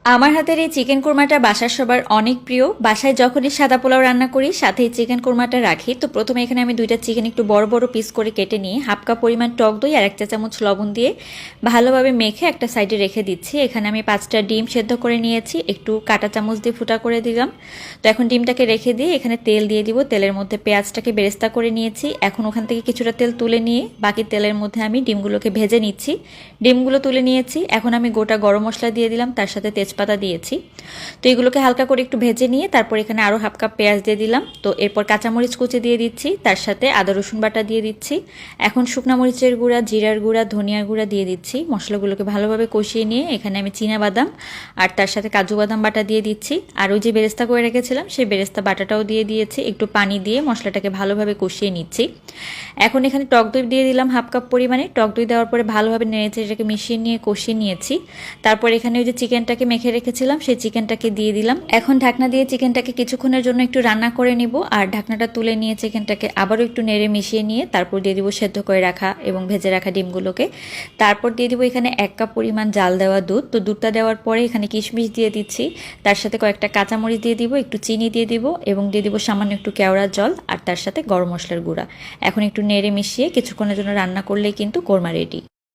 আমার হাতের এই চিকেন কোরমাটা বাসার সবার অনেক প্রিয়। বাসায় যখনই সাদা পোলাও রান্না করি সাথে এই চিকেন কোরমাটা রাখি। তো প্রথমে এখানে আমি 2টা চিকেন একটু বড় বড় পিস করে কেটে নিয়ে হাফ কাপ পরিমাণ টক দই আর 1 চা চামচ লবণ দিয়ে ভালোভাবে মেখে একটা সাইডে রেখে দিচ্ছি। এখানে আমি 5টা ডিম সেদ্ধ করে নিয়েছি, একটু কাঁটা চামচ দিয়ে ফুটা করে দিলাম। তো এখন ডিমটাকে রেখে দিয়ে এখানে তেল দিয়ে দিব। তেলের মধ্যে পেঁয়াজটাকে বেরেস্তা করে নিয়েছি। এখন ওখান থেকে কিছুটা তেল তুলে নিয়ে বাকি তেলের মধ্যে আমি ডিমগুলোকে ভেজে নিচ্ছি। ডিমগুলো তুলে নিয়েছি। এখন আমি গোটা গরম মশলা দিয়ে দিলাম, তার সাথে তেজপাতা দিয়েছি। তো এগুলোকে হালকা করে একটু ভেজে নিয়ে তারপর এখানে আরও হাফ কাপ পেঁয়াজ দিয়ে দিলাম। তো এরপর কাঁচামরিচ কুচি দিয়ে দিচ্ছি, তার সাথে আদা রসুন বাটা দিয়ে দিচ্ছি। এখন শুকনা মরিচের গুঁড়া, জিরার গুঁড়া, ধনিয়ার গুঁড়া দিয়ে দিচ্ছি। মশলাগুলোকে ভালোভাবে কষিয়ে নিয়ে এখানে আমি চীনা বাদাম আর তার সাথে কাজু বাদাম বাটা দিয়ে দিচ্ছি। আর ওই যে বেরেস্তা করে রেখেছিলাম সেই বেরেস্তা বাটাটাও দিয়ে দিয়েছি। একটু পানি দিয়ে মশলাটাকে ভালোভাবে কষিয়ে নিচ্ছি। এখন এখানে টক দই দিয়ে দিলাম হাফ কাপ পরিমাণে। টক দই দেওয়ার পরে ভালোভাবে নেড়েচে এটাকে মিশিয়ে নিয়ে কষিয়ে নিয়েছি। তারপর এখানে ওই যে চিকেনটাকে মেখে রেখেছিলাম সেই চিকেনটাকে দিয়ে দিলাম। এখন ঢাকনা দিয়ে চিকেনটাকে কিছুক্ষণের জন্য একটু রান্না করে নিব। আর ঢাকনাটা তুলে নিয়ে চিকেনটাকে আবারও একটু নেড়ে মিশিয়ে নিয়ে তারপর দিয়ে দিব সেদ্ধ করে রাখা এবং ভেজে রাখা ডিমগুলোকে। তারপর দিয়ে দিব এখানে 1 কাপ পরিমাণ জাল দেওয়া দুধ। তো দুধটা দেওয়ার পরে এখানে কিশমিশ দিয়ে দিচ্ছি, তার সাথে কয়েকটা কাঁচামরিচ দিয়ে দিব, একটু চিনি দিয়ে দিব এবং দিয়ে দিব সামান্য একটু কেওড়ার জল আর তার সাথে গরম মশলার গুঁড়া। এখন একটু নেড়ে মিশিয়ে কিছুক্ষণের জন্য রান্না করলেই কিন্তু কোরমা রেডি।